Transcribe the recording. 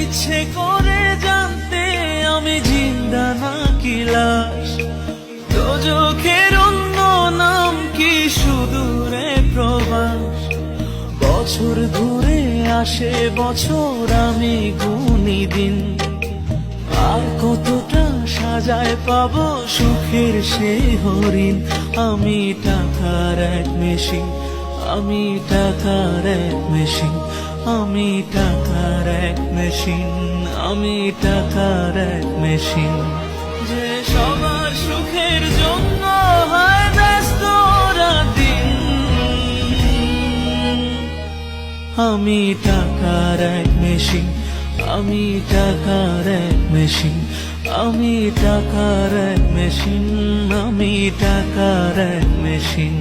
ইচ্ছে করে জানতে আমি জিন্দা নাকি লাশ, দোজখের অন্য নাম কি সুদূরে প্রবাস। বছর ঘুরে আসে বছর, আমি গুনি দিন, আর কতটা সাজায় পাবো সুখের সেই হরিণ। আমি টাকার এক মেশিন, আমি টাকার এক মেশিন, আমি টাকার এক মেশিন, আমি টাকার এক মেশিন। যে সবার সুখের জন্য হয় ব্যস্ত রাতদিন। আমি টাকার এক মেশিন, আমি টাকার এক মেশিন, আমি টাকার এক মেশিন, আমি টাকার এক মেশিন।